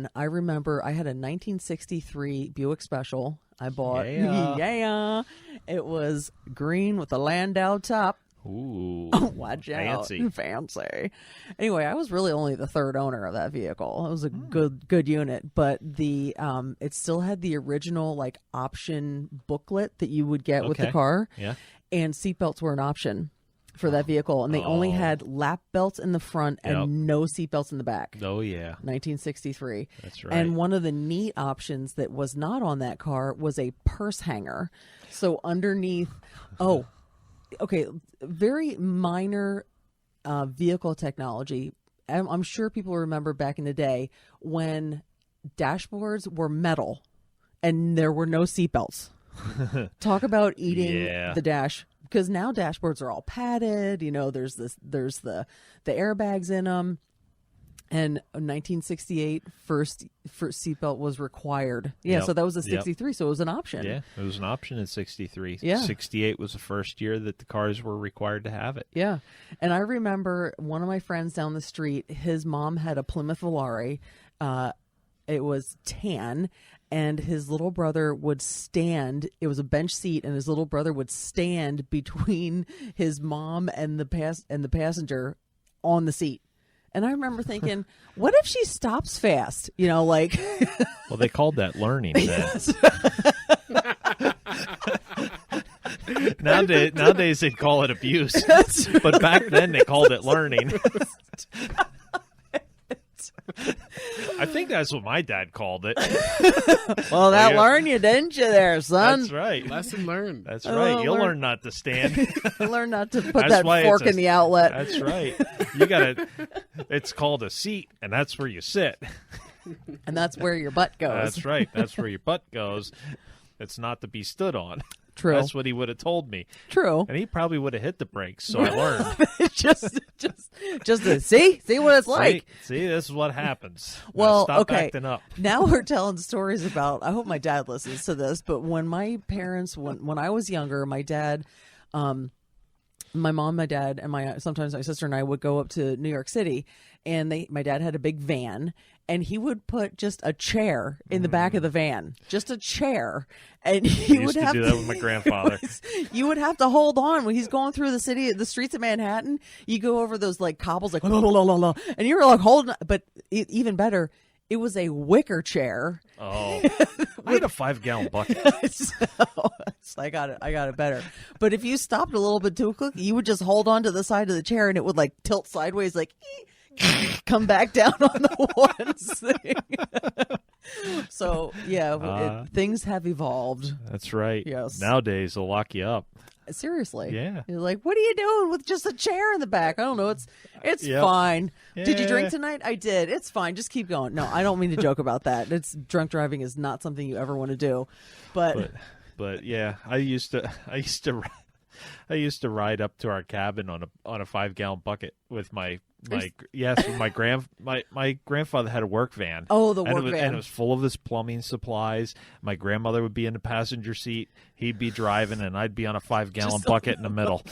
one, I remember I had a 1963 Buick Special. I bought, Yeah. It was green with a Landau top. Ooh, Watch out. fancy. Fancy. Anyway, I was really only the third owner of that vehicle. It was a good unit, but the it still had the original like option booklet that you would get with the car. Yeah. And seatbelts were an option for that vehicle, and they only had lap belts in the front and no seatbelts in the back. Oh, yeah. 1963. That's right. And one of the neat options that was not on that car was a purse hanger. So underneath, okay, very minor vehicle technology. I'm sure people remember back in the day when dashboards were metal and there were no seatbelts. Talk about eating the dash, because now dashboards are all padded. You know, there's the airbags in them. And 1968, first seatbelt was required. Yeah, so that was a 63, so it was an option. Yeah, it was an option in 63. Yeah. 68 was the first year that the cars were required to have it. Yeah. And I remember one of my friends down the street, his mom had a Plymouth Volare. It was tan, and his little brother would stand. It was a bench seat, and his little brother would stand between his mom and the passenger on the seat. And I remember thinking, what if she stops fast? You know, like. Well, they called that learning then. Nowadays they call it abuse. But back then they called it learning. I think that's what my dad called it. Well, that learned you, didn't you there, son? That's right. Lesson learned. That's right. You'll learn not to stand. Learn not to put that fork in the outlet. That's right. It's called a seat, and that's where you sit. And that's where your butt goes. That's right. That's where your butt goes. It's not to be stood on. True. That's what he would have told me. True. And he probably would have hit the brakes, so I learned. just to see what it's like. See, this is what happens. Well, stop okay. acting up. Now we're telling stories about. I hope my dad listens to this. But when my parents, when I was younger, my dad, my mom, my dad, and sometimes my sister and I would go up to New York City, and my dad had a big van. And he would put just a chair in the back of the van, just a chair, and he used to do that with my grandfather. You would have to hold on when he's going through the streets of Manhattan. You go over those like cobbles, like la, la, la, la, la, and you were like holding. But even better, it was a wicker chair. Oh, I had a 5-gallon bucket. So I got it better. But if you stopped a little bit too quick, you would just hold on to the side of the chair, and it would like tilt sideways, like. Come back down on the one thing. So things have evolved. That's right. Yes. Nowadays they'll lock you up. Seriously. Yeah. You're like, what are you doing with just a chair in the back? I don't know. It's fine. Yeah. Did you drink tonight? I did. It's fine. Just keep going. No, I don't mean to joke about that. Drunk driving is not something you ever want to do. But yeah, I used to ride up to our cabin on a 5-gallon bucket with my grandfather had a work van. Oh, the work van. And it was full of his plumbing supplies. My grandmother would be in the passenger seat. He'd be driving, and I'd be on a 5-gallon bucket in the middle.